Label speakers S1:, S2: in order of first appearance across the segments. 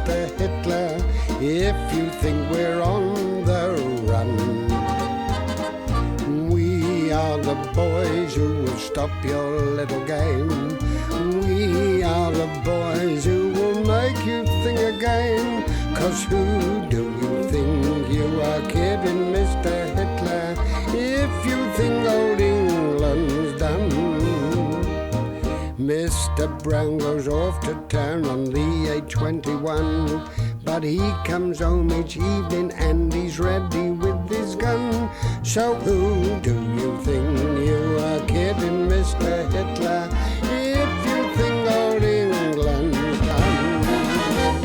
S1: Mr. Hitler, if you think we're on the run. We are the boys who will stop your little game. We are the boys who will make you think again. 'Cause who do you think you are kidding, Mr. Hitler, if you think old England's done? Mr. Brown goes off to town on the A21, but he comes home each evening and he's ready with his gun. So who do you think you are kidding, Mr. Hitler, if you think old England's done?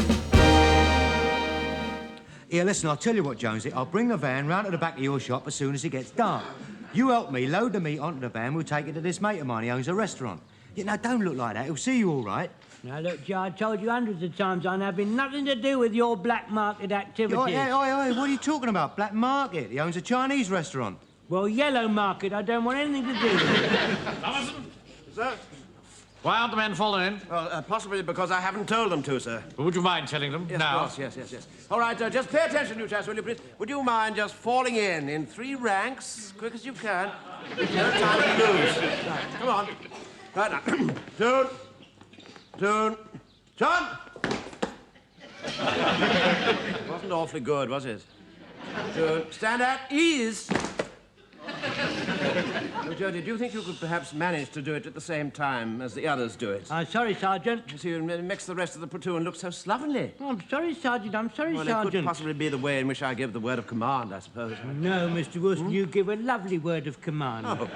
S2: Here, listen, I'll tell you what, Jonesy. I'll bring the van round to the back of your shop as soon as it gets dark. You help me load the meat onto the van, we'll take it to this mate of mine, he owns a restaurant. Yeah, now, don't look like that. He'll see you all right.
S3: Now, look, Joe, I told you hundreds of times I'm having nothing to do with your black market activities.
S2: Oi, what are you talking about? Black market? He owns a Chinese restaurant.
S3: Well, yellow market, I don't want anything to do with it.
S4: Thomason? Sir? Why aren't the men fallen in?
S5: Well, possibly because I haven't told them to, sir.
S4: Well, would you mind telling them
S5: Yes,
S4: now?
S5: of course, yes. All right, just pay attention, you chaps, will you, please? Would you mind just falling in 3 ranks, quick as you can? No time to lose. Right, come on. Right now. Tune. John! Wasn't awfully good, was it? Tune. Stand at ease. Jody, do you think you could perhaps manage to do it at the same time as the others do it?
S3: I'm sorry, Sergeant.
S5: You see, it makes the rest of the platoon look so slovenly.
S3: Oh, I'm sorry, Sergeant. I'm sorry,
S5: Well,
S3: Sergeant.
S5: it could possibly be the way in which I give the word of command, I suppose.
S3: No, Mr. Wilson, you give a lovely word of command.
S5: Oh.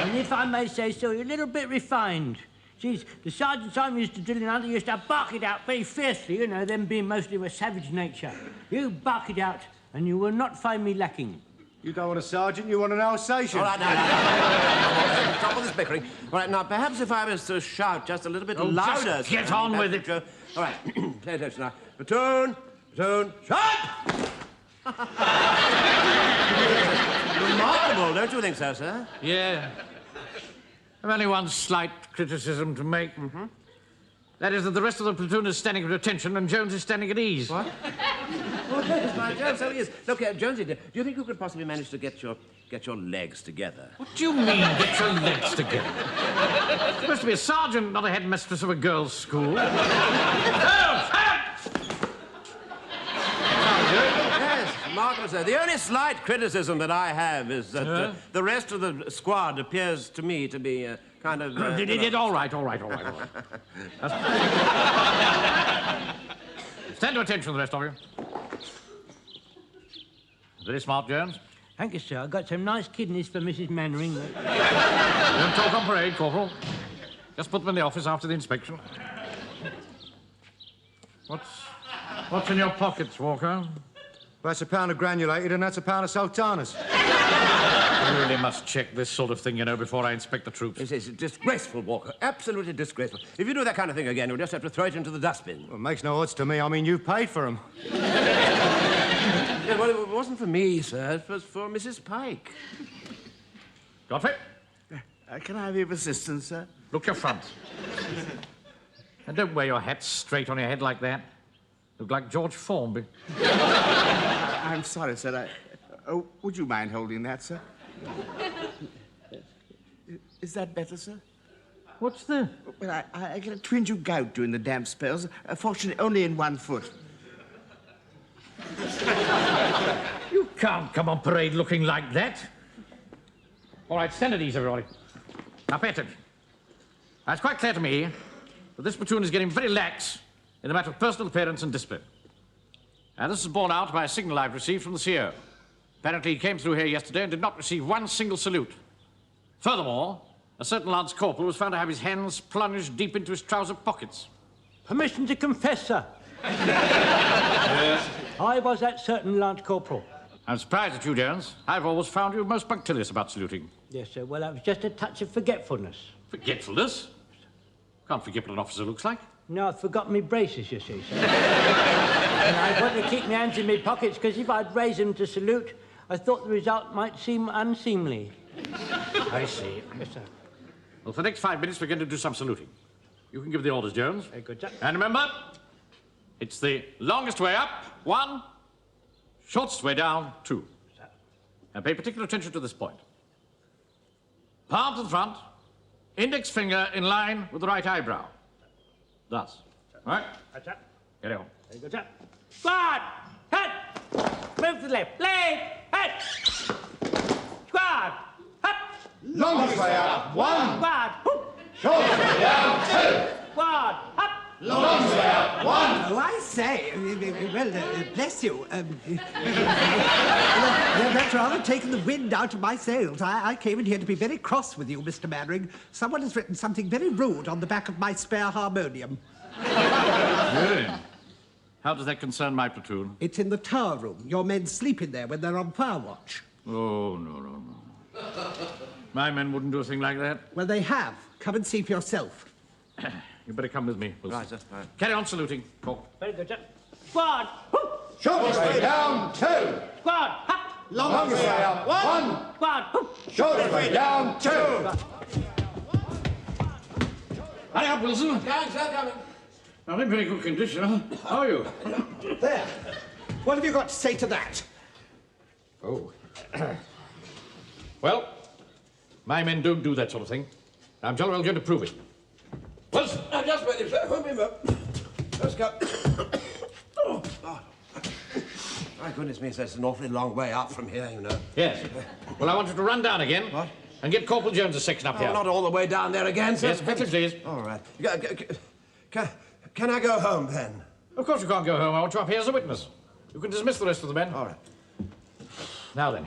S3: And if I may say so, you're a little bit refined. See, the sergeants I'm used to drilling under used to bark it out very fiercely, you know, them being mostly of a savage nature. You bark it out, and you will not find me lacking.
S2: You don't want a sergeant, you want an Alsatian.
S5: All right, now. Stop all this bickering. All right, now, perhaps if I was to shout just a little bit louder...
S4: Just get on with it.
S5: All right, pay attention now. Platoon, shout! Remarkable, don't you think so, sir?
S4: Yeah. I've only one slight criticism to make. Mm-hmm. That is that the rest of the platoon is standing at attention and Jones is standing at ease.
S5: What? Oh, yes, my Jones, so he is. Look, Jonesy, do you think you could possibly manage to get your legs together?
S4: What do you mean, get your legs together? You're supposed to be a sergeant, not a headmistress of a girls' school.
S5: Yes, marvelous, sir. The only slight criticism that I have is that the rest of the squad appears to me to be kind of...
S4: All right. Stand to attention, the rest of you. Very smart, Jones.
S3: Thank you, sir. I got some nice kidneys for Mrs. Mainwaring.
S4: Don't talk on parade, Corporal. Just put them in the office after the inspection. What's in your pockets, Walker?
S2: That's a pound of granulated and that's a pound of sultanas.
S4: I really must check this sort of thing, you know, before I inspect the troops.
S5: It's disgraceful, Walker. Absolutely disgraceful. If you do that kind of thing again, you'll just have to throw it into the dustbin.
S2: Well, it makes no odds to me. I mean, you've paid for them.
S5: Yeah, well, it wasn't for me, sir. It was for Mrs. Pike.
S4: Godfrey?
S6: Can I have your assistance, sir?
S4: Look your front. And don't wear your hat straight on your head like that. Look like George Formby.
S6: I'm sorry, sir. Would you mind holding that, sir? Is that better, sir?
S4: What's the...
S6: Well, I get a twinge of gout during the damp spells. Fortunately, only in one foot.
S4: You can't come on parade looking like that. All right, stand at ease, everybody. Now, pay attention. Now, it's quite clear to me that this platoon is getting very lax in the matter of personal appearance and discipline. And this is borne out by a signal I've received from the CO. Apparently, he came through here yesterday and did not receive one single salute. Furthermore, a certain Lance Corporal was found to have his hands plunged deep into his trouser pockets.
S3: Permission to confess, sir.
S4: Yes.
S3: I was that certain Lance Corporal.
S4: I'm surprised at you, Jones. I've always found you most punctilious about saluting.
S3: Yes, sir. Well, that was just a touch of forgetfulness.
S4: Forgetfulness? Can't forget what an officer looks like.
S3: No, I've forgotten my braces, you see, sir. And I want to keep my hands in my pockets, because if I'd raise them to salute, I thought the result might seem unseemly.
S4: I see.
S3: Yes, sir.
S4: Well, for the next 5 minutes, we're going to do some saluting. You can give the orders, Jones.
S3: Very good, sir.
S4: And remember, It's the longest way up, 1. Shortest way down, 2. And pay particular attention to this point. Palm to the front, index finger in line with the right eyebrow. Thus. All right?
S3: That's up.
S4: Get on.
S3: Very good, sir. Squad! Head! Move to the left. Leg! Head! Squad! Up!
S6: Longest way up, 1.
S3: Squad! Whoop!
S6: Shortest way down, 2.
S3: Squad! Up!
S6: Longest way up, 1.
S1: Oh, I say, bless you. That's rather taken the wind out of my sails. I came in here to be very cross with you, Mr. Mainwaring. Someone has written something very rude on the back of my spare harmonium.
S4: Really? How does that concern my platoon?
S1: It's in the tower room. Your men sleep in there when they're on fire watch.
S4: Oh, no. My men wouldn't do a thing like that.
S1: Well, they have. Come and see for yourself.
S4: You better come with me, Wilson.
S5: Right, sir. Right.
S4: Carry on saluting. Go.
S3: Very good, sir. Squad! Whoop!
S6: Shortest way down, 2.
S3: Squad! Up!
S6: Longest way up, 1.
S3: Squad! Whoop!
S6: Shortest way down, 2.
S4: Hurry up, Wilson.
S5: Coming, sir, coming.
S4: Not in very good condition, huh? How are you?
S1: There. What have you got to say to that?
S4: Oh. Well, my men don't do that sort of thing. I'm jolly well going to prove it. Wilson!
S5: Now, just wait, sir. Hold me a moment. Let's go. Oh, God. My goodness me, sir, it's an awfully long way up from here, you know.
S4: Yes. Well, I want you to run down again.
S5: What?
S4: And get Corporal Jones' section up
S5: Oh,
S4: here.
S5: not all the way down there again, sir.
S4: Yes, perfectly, please.
S5: All right. Can I go home, then?
S4: Of course you can't go home. I want you up here as a witness. You can dismiss the rest of the men.
S5: All right.
S4: Now then,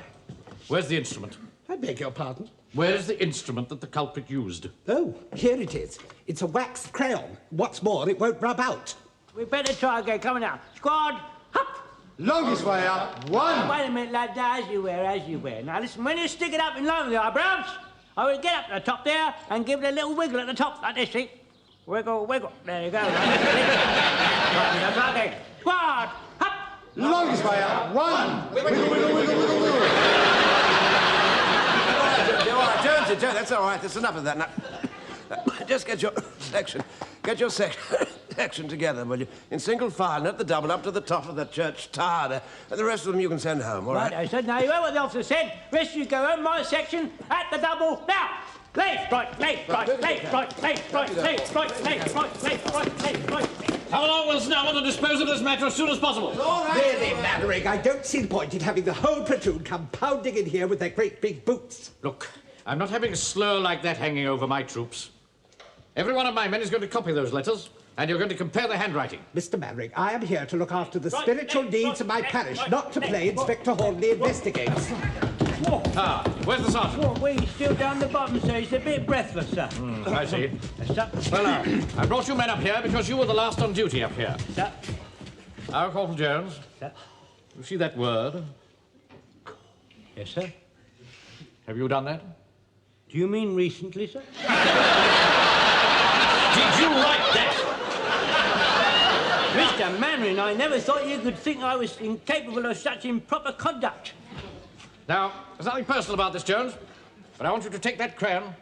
S4: where's the instrument?
S1: I beg your pardon?
S4: Where's the instrument that the culprit used?
S1: Oh, here it is. It's a waxed crayon. What's more, it won't rub out.
S3: We better try again. Come on now. Squad! Up!
S6: Longest way up, 1.
S3: Wait a minute, lad. As you wear. Now, listen, when you stick it up in line with the eyebrows, I will get up to the top there and give it a little wiggle at the top, like this, see? Wiggle, wiggle. There you go. Right, now, try again. Squad! Up!
S6: Longest way up, 1. Wiggle, wiggle, wiggle, wiggle, wiggle.
S5: All right, Jonesy, that's all right. There's enough of that now. Just get your section together, will you? In single file, not the double, up to the top of the church tower there. And the rest of them you can send home, all right?
S3: Right, I said, now you heard what the officer said. Rest of you go home, my section, at the double, now! Left, right, left, right, left, right, left, right, left, right, left, right, left, right, left, right.
S4: Come along, Wilson. I want to dispose of this matter as soon as possible.
S5: All right.
S1: Really, Mainwaring, I don't see the point in having the whole platoon come pounding in here with their great big boots.
S4: Look, I'm not having a slur like that hanging over my troops. Every one of my men is going to copy those letters, and you're going to compare the handwriting.
S1: Mr. Mainwaring, I am here to look after the spiritual needs of my parish, not to play Inspector Hornley investigates.
S4: Ah, where's the sergeant?
S3: Well, we're still down the bottom, sir. He's a bit breathless, sir.
S4: I see.
S3: Yes, sir.
S4: Well, now, I brought you men up here because you were the last on duty up here.
S3: Sir.
S4: Now, Corporal Jones,
S3: Sir.
S4: you see that word?
S3: Yes, sir.
S4: Have you done that?
S3: Do you mean recently, sir?
S4: Did you write that?
S3: Mr. Mainwaring, I never thought you could think I was incapable of such improper conduct.
S4: Now, there's nothing personal about this, Jones, but I want you to take that crayon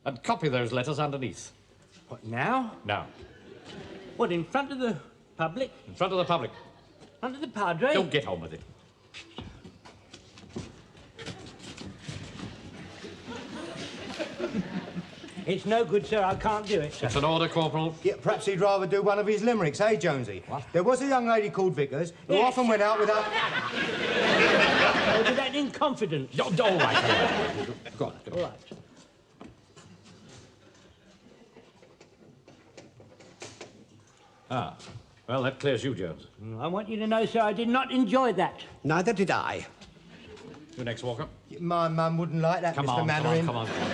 S4: and copy those letters underneath.
S3: What, now?
S4: Now,
S3: What, in front of the public?
S4: in front of the public.
S3: In front of the padre?
S4: Don't get on with it.
S3: It's no good, sir. I can't do it, sir.
S4: It's an order, Corporal.
S2: Yeah, perhaps he'd rather do one of his limericks, eh, Jonesy?
S4: What?
S2: There was a young lady called Vickers who
S3: Yes.
S2: often went out without...
S3: Oh, did that in confidence?
S4: All right, all right. Go on, go on.
S3: All right.
S4: Ah, well, that clears you, Jones.
S3: I want you to know, sir, I did not enjoy that.
S1: Neither did I.
S4: You next, Walker.
S2: My mum wouldn't like that,
S4: Come
S2: Mr.
S4: on,
S2: Mainwaring.
S4: come on, come on.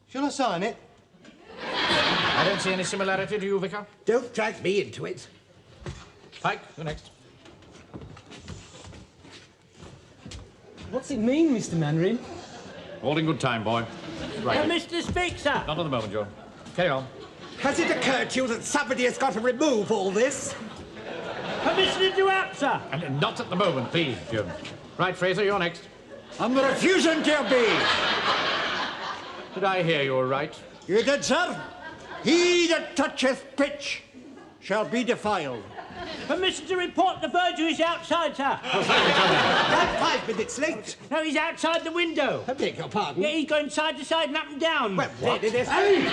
S2: Shall I sign it?
S4: I don't see any similarity to you, Vicar.
S1: Don't drag me into it.
S4: Pike, you next.
S7: What's it mean, Mr. Mainwaring?
S4: All in good time, boy. Right.
S3: Mr. Speak, sir.
S4: Not at the moment, Joe. Carry on.
S1: Has it occurred to you that somebody has got to remove all this?
S3: Permission to act, sir.
S4: And not at the moment, please, Jones. Right, Frazer, you're next.
S6: On the refusing to be.
S4: Did I hear you all right?
S1: You did, sir. He that toucheth pitch shall be defiled.
S3: Permission to report the Verger is outside, sir.
S1: That's 5 minutes late.
S3: No, he's outside the window.
S1: I beg your pardon.
S3: Yeah, he's going side to side and up and down.
S1: Well, what?
S3: Hey!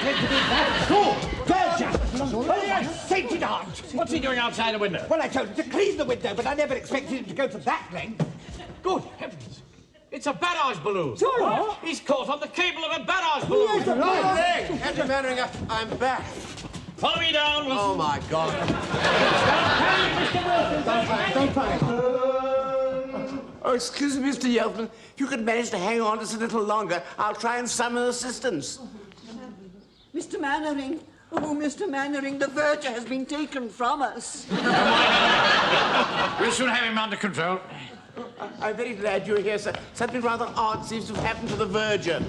S4: Sainted aunt! What's he doing outside the window?
S8: Well, I told him to clean the window, but I never expected him to go to that length.
S4: Good heavens! It's a barrage balloon.
S8: Sorry? What?
S4: He's caught on the cable of a barrage balloon.
S5: Hey, Captain Mainwaring, I'm back.
S4: Follow me down, Wilson.
S5: Oh, my God.
S1: Don't panic.
S5: Oh, excuse me, Mr. Yelpman. If you could manage to hang on just a little longer, I'll try and summon assistance.
S9: Mr. Mainwaring. Oh, Mr. Mainwaring, the Verger has been taken from us.
S4: We'll soon have him under control.
S5: I'm very glad you're here, sir. Something rather odd seems to have happened to the Verger.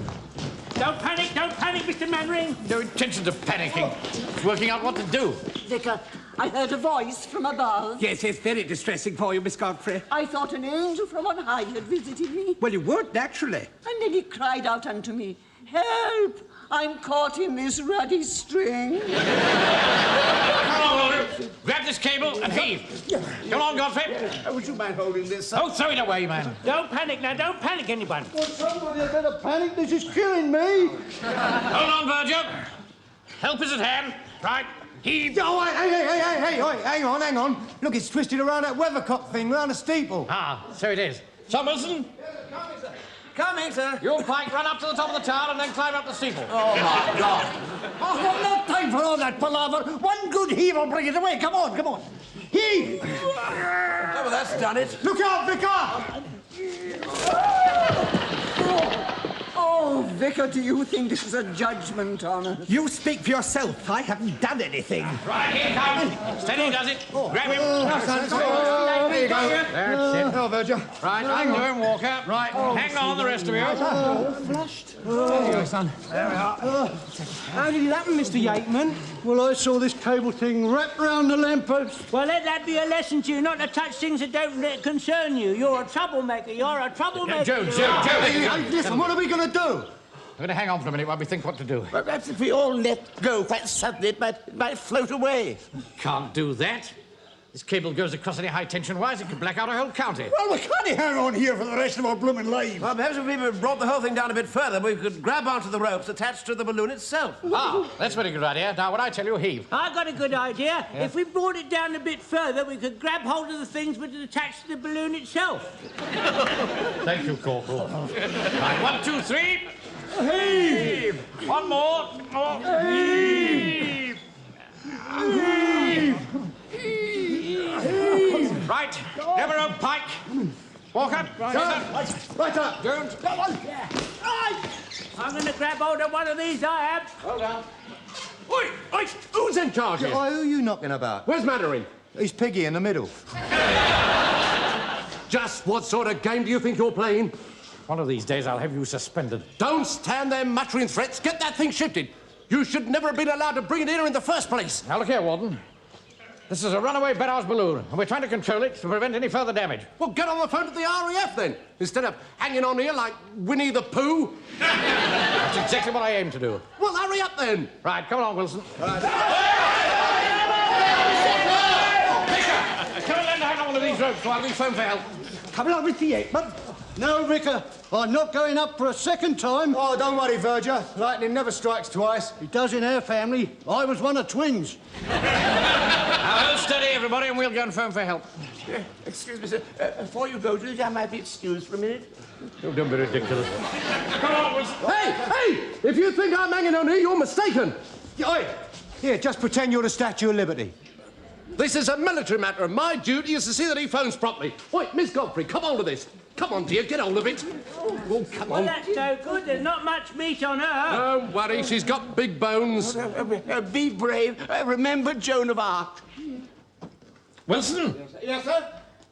S3: Don't panic, Mr. Mainwaring.
S4: No intentions of panicking. It's working out what to do.
S9: Vicar, I heard a voice from above.
S8: Yes, it's very distressing for you, Miss Godfrey.
S9: I thought an angel from on high had visited me.
S8: Well, you would, naturally.
S9: And then he cried out unto me, "Help! I'm caught in this ruddy string."
S4: Come on, Laurie. Grab this cable and heave. Come on, Godfrey.
S5: Would you mind holding this, sir?
S4: Oh, throw it away, man.
S3: Don't panic now, don't panic, anyone.
S1: Well, somebody had better panic. This is killing me.
S4: Hold on, Verger. Help is at hand. Right. Heave.
S2: Oh, hey, hang on. Look, it's twisted around that weathercock thing, round the steeple.
S4: Ah, so it is. So, Wilson,
S5: Coming, sir.
S4: you'll Pike run up to the top of the tower and then climb up the steeple.
S5: Oh, my God.
S1: Oh, no time for all that palaver. One good heave will bring it away. Come on. Heave!
S5: Oh, well, that's done it.
S1: Look out, Vicar!
S9: Oh, Vicar, do you think this is a judgment on us?
S8: You speak for yourself. I haven't done anything.
S4: Right, here comes. Steady does it. Grab him.
S2: There you go.
S4: That's it.
S2: Oh, Verger.
S4: Right, hang to him, Walker. Right, hang on, the rest of you.
S2: There you go, son.
S7: How did it happen, Mr. Yateman?
S1: Well, I saw this cable thing wrapped round the lamppost.
S3: Well, let that be a lesson to you, not to touch things that don't concern you. You're a troublemaker,
S4: Joe.
S1: Hey, listen, what are we going to do?
S4: I'm going to hang on for a minute while we think what to do.
S5: Well, perhaps if we all let go quite suddenly, it might float away.
S4: Can't do that. This cable goes across any high-tension wires, it could black out a whole county.
S1: Well, we can't hang on here for the rest of our blooming lives.
S5: Well, perhaps if we brought the whole thing down a bit further, we could grab onto the ropes attached to the balloon itself.
S4: Ah, that's a very good idea. Now, when I tell you, heave.
S3: I got a good idea. Yeah. If we brought it down a bit further, we could grab hold of the things which are attached to the balloon itself.
S4: Thank you, Corporal. Right, 1, 2, 3. Heave! One more. Heave! Heave! Right, never rope, Pike. Walker,
S1: Right up.
S4: Don't.
S3: I'm going to grab hold of one of these, I am.
S4: Hold on.
S5: Oi! Who's in charge here?
S2: Why, who are you knocking about?
S5: Where's Mainwaring?
S2: He's Piggy in the middle.
S5: Just what sort of game do you think you're playing?
S4: One of these days, I'll have you suspended.
S5: Don't stand there muttering threats. Get that thing shifted. You should never have been allowed to bring it in the first place.
S4: Now, look here, Warden. This is a runaway barrage balloon, and we're trying to control it to prevent any further damage.
S5: Well, get on the phone to the RAF, then, instead of hanging on here like Winnie the Pooh.
S4: That's exactly what I aim to do.
S5: Well, hurry up, then.
S4: Right, come along, Wilson. Come and lend a hand on one of these ropes while we phone for help.
S1: Come along with the Yateman. No, Vicar. I'm not going up for a second time.
S2: Oh, don't worry, Verger. Lightning never strikes twice.
S1: It does in our family. I was one of twins.
S4: Now, hold steady, everybody, and we'll go and phone for help.
S5: Excuse me, sir. Before you go, do you think I might be excused for a minute?
S4: Oh, don't be ridiculous. Come on, Wilson.
S5: Hey! If you think I'm hanging on here, you're mistaken.
S2: Oi! Here, just pretend you're the Statue of Liberty.
S5: This is a military matter, and my duty is to see that he phones properly. Wait, Miss Godfrey, come hold of this. Come on, dear, get hold of it. Oh, come
S3: Well,
S5: on.
S3: that's no good. There's not much meat on her.
S5: Don't worry, she's got big bones. Be brave. Remember Joan of Arc.
S4: Wilson?
S5: Yes, sir?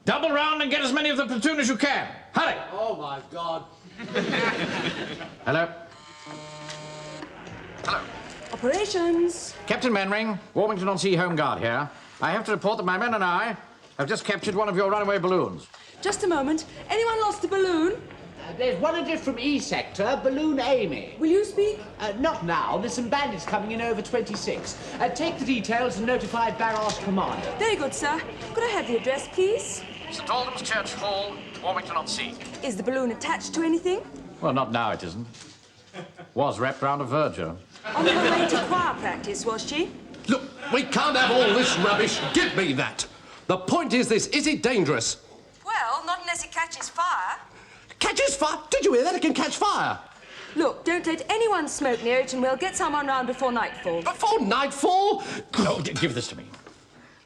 S4: Double round and get as many of the platoon as you can. Hurry!
S5: Oh, my God.
S4: Hello? Hello.
S10: Operations.
S4: Captain Mainwaring, Warmington-on-Sea Home Guard here. I have to report that my men and I have just captured one of your runaway balloons.
S10: Just a moment. Anyone lost a balloon?
S8: There's one address from E sector, Balloon Amy.
S10: Will you speak?
S8: Not now. There's some bandits coming in over 26. Take the details and notify Barrage Commander.
S10: Very good, sir. Could I have the address, please?
S4: St Albans Church Hall, Warmington-on-Sea.
S10: Is the balloon attached to anything?
S4: Well, not now, it isn't. Was wrapped round a verger.
S10: On her way to choir practice, was she?
S11: Look, we can't have all this rubbish. Give me that. The point is this, is it dangerous?
S10: Well, not unless it catches fire.
S11: Catches fire? Did you hear that? It can catch fire.
S10: Look, don't let anyone smoke near it and we'll get someone round before nightfall.
S11: Before nightfall?
S4: No, give this to me.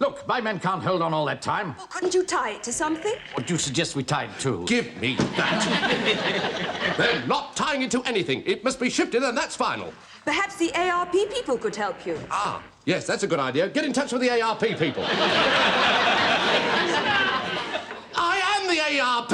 S4: Look, my men can't hold on all that time.
S10: Well, couldn't you tie it to something?
S4: What do you suggest we tie it to?
S11: Give me that. They're not tying it to anything. It must be shifted and that's final.
S10: Perhaps the ARP people could help you.
S11: Ah, yes, that's a good idea. Get in touch with the ARP people. I am the ARP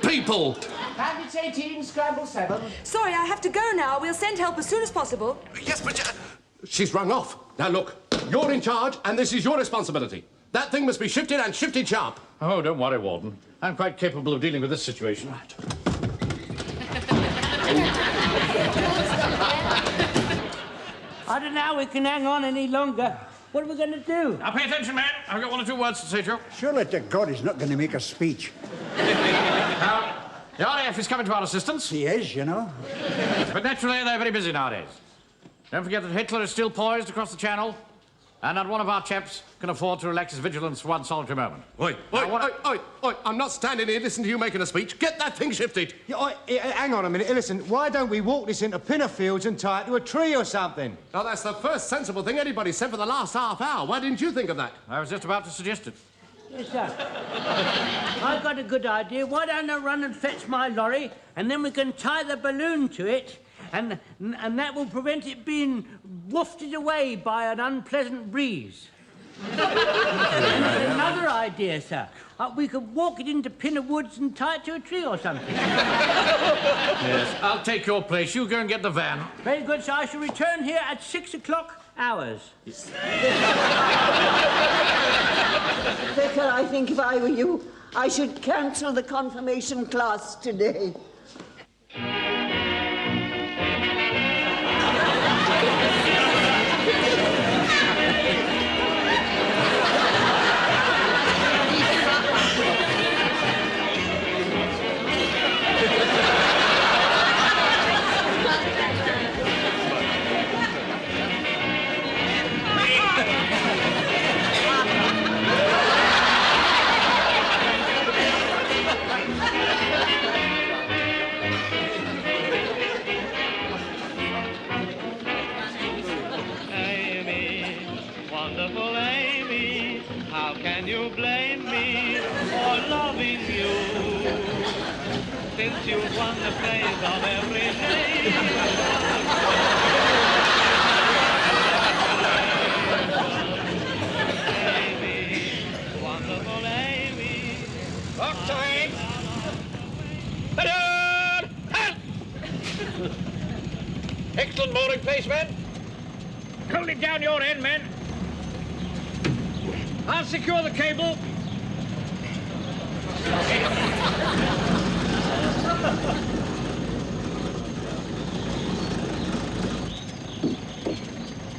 S11: people.
S8: Bandits 18, Scramble 7.
S10: Sorry, I have to go now. We'll send help as soon as possible.
S11: Yes, but she's rung off. Now, look, you're in charge, and this is your responsibility. That thing must be shifted and shifted sharp.
S4: Oh, don't worry, Warden. I'm quite capable of dealing with this situation.
S3: I don't know how we can hang on any longer. What are we going to do?
S4: Now, pay attention, man. I've got one or two words to say to you.
S1: Surely to God he's not going to make a speech.
S4: Now, the RAF is coming to our assistance.
S1: He is, you know.
S4: But naturally, they're very busy nowadays. Don't forget that Hitler is still poised across the Channel, and not one of our chaps can afford to relax his vigilance for one solitary moment.
S11: Oi, I'm not standing here listening to you making a speech. Get that thing shifted.
S2: Yeah, hang on a minute. Listen, why don't we walk this into pinner fields and tie it to a tree or something?
S11: Now, that's the first sensible thing anybody's said for the last half hour. Why didn't you think of that?
S4: I was just about to suggest it.
S3: Yes, sir. I've got a good idea. Why don't I run and fetch my lorry, and then we can tie the balloon to it, and that will prevent it being wafted away by an unpleasant breeze. Another idea, sir. We could walk it into Pinner Woods and tie it to a tree or something.
S4: Yes, I'll take your place. You go and get the van.
S3: Very good, sir. I shall return here at 6 o'clock hours.
S9: Vicar, I think if I were you, I should cancel the confirmation class today.
S12: Since you've won the praise of every day. Amy, wonderful Amy.
S4: Lock time! Hello! Halt! Excellent mooring place, men. Hold it down your end, men. I'll secure the cable.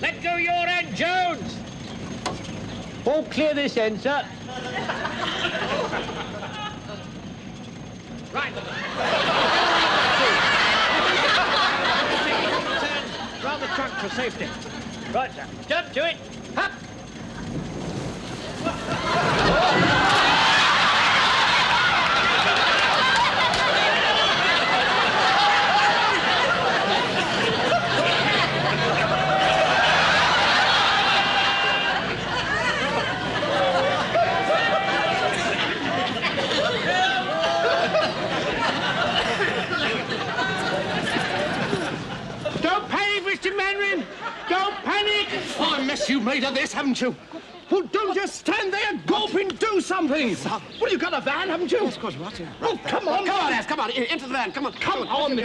S4: Let go your end, Jones!
S3: All clear this end, sir.
S4: Right. Turn round the trunk for safety.
S3: Right, sir. Jump to it.
S4: Up!
S11: You made of this, haven't you? Well, don't just stand there gulping. Do something. Well, you got a van, haven't you?
S5: Yes, of course, what?
S11: Oh, come on.
S5: Come on, Ass, come on. Into the van. Come on.
S11: Come on.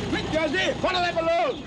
S5: Quick, Josie. Follow that balloon.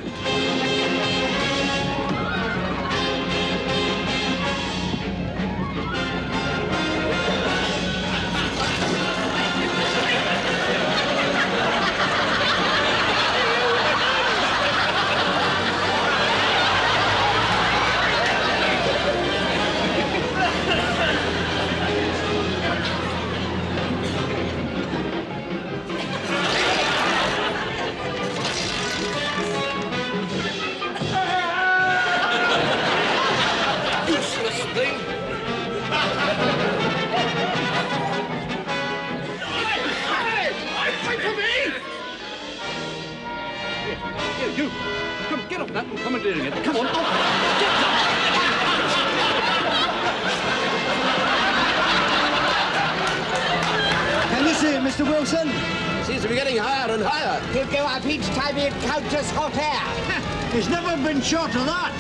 S4: No, commandeering it. Come on, off! Get down!
S2: Can you see it, Mr. Wilson?
S5: Seems to be getting higher and higher.
S8: He'll go up each time he encounters hot air.
S2: He's never been short of that.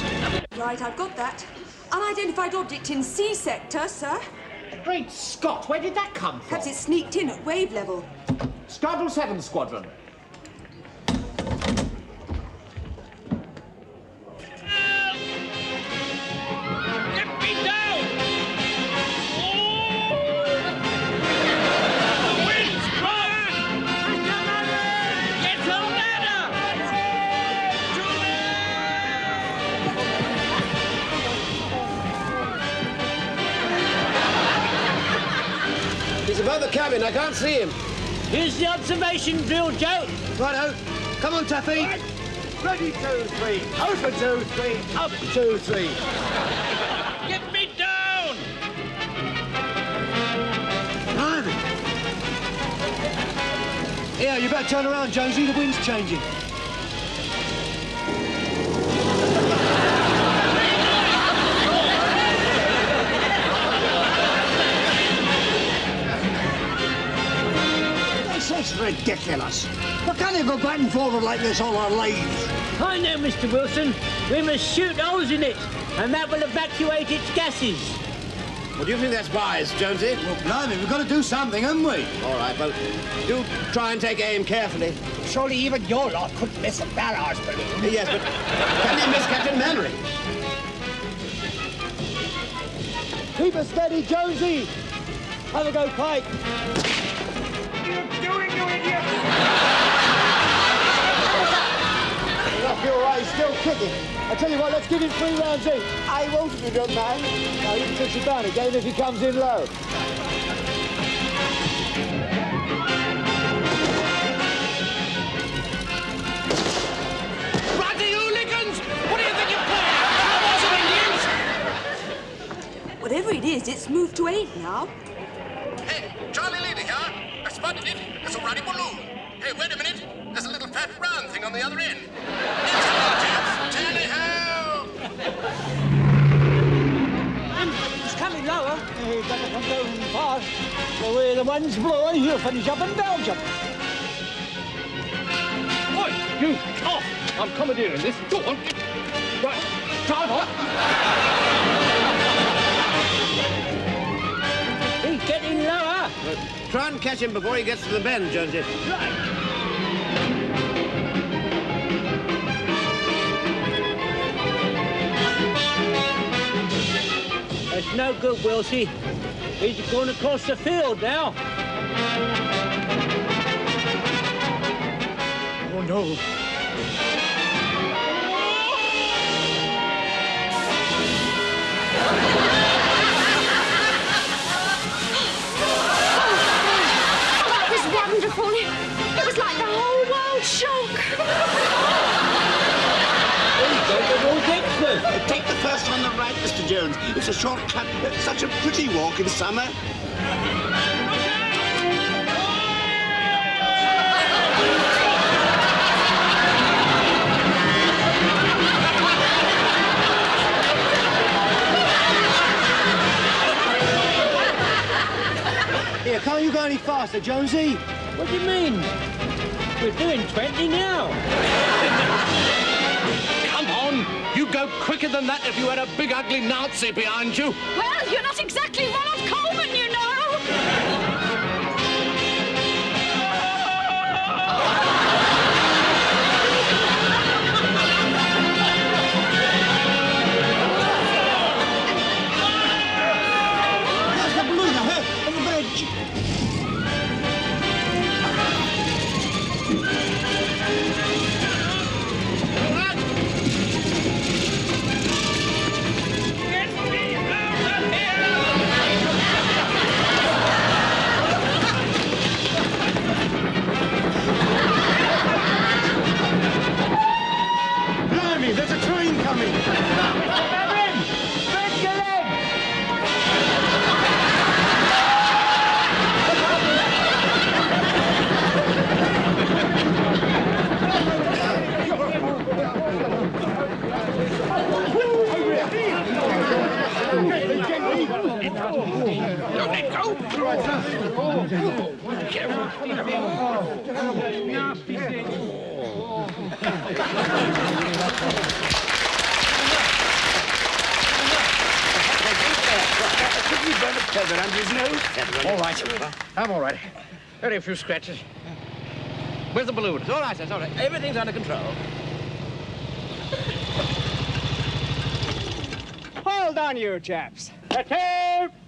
S10: Right, I've got that. Unidentified object in C sector, sir.
S8: Great Scott, where did that come from?
S10: Perhaps it sneaked in at wave level.
S8: Straddle 7 Squadron.
S12: Get me down! The wind's Croft! Get a ladder!
S5: He's above the cabin. I can't see him.
S3: Here's the observation drill, Joe.
S2: Righto. Come on, Taffy.
S11: Ready, 2, 3. Open 2, 3. Up 2, 3.
S12: Get me down!
S2: Blimey. Here, you better turn around, Jonesy. The wind's changing.
S11: This is ridiculous. We can't even go back and forward like this all our lives.
S3: I know, Mr. Wilson. We must shoot holes in it, and that will evacuate its gases.
S5: Well, do you think that's wise, Jonesy?
S2: Well, blimey, we've got to do something, haven't we?
S5: All right, well, do try and take aim carefully.
S8: Surely even your lot couldn't miss a barrage balloon.
S5: Yes, but can you miss Captain Mainwaring?
S11: Keep us steady, Jonesy. Have a go, Pike. You're right, he's still kicking. I tell you what, let's give him 3 rounds each. I won't if you don't mind. Now, you can touch your down again if he comes in low.
S12: Bloody hooligans! What do you think you're playing at? Cowboys or Indians?
S10: Whatever it is, it's moved to 8 now.
S13: Hey, Charlie Leader here. I spotted it. It's a ruddy balloon. Hey, wait a minute. There's a little fat round thing on the other end. It's all, chaps. Tally ho!
S11: It's coming lower. He better come down fast. The way the wind's blowing, he'll finish up in Belgium.
S4: Oi, you cough! I'm commandeering this. Go on. Right, drive on.
S3: He's getting lower.
S5: Try and catch him before he gets to the bend, Jonesy.
S3: Right. That's no good, Wilsie. He's going across the field now.
S11: Oh, no.
S10: That was wonderful. It was like the whole world shook.
S6: Take the first on the right, Mr. Jones. It's a short cut. Such a pretty walk in summer.
S2: Here, can't you go any faster, Jonesy?
S3: What do you mean? We're doing 20 now.
S11: Come on. You'd go quicker than that if you had a big, ugly Nazi behind you.
S10: Well, you're not exactly Ronald Coleman, you know.
S11: There's the balloon, I heard, on the bridge.
S12: Get me out of here!
S4: Don't let go. All right. I'm all right. Only a few scratches. Where's the balloon?
S5: It's all right, sir, it's all right. Everything's under control.
S14: Hold on, you chaps. The tape!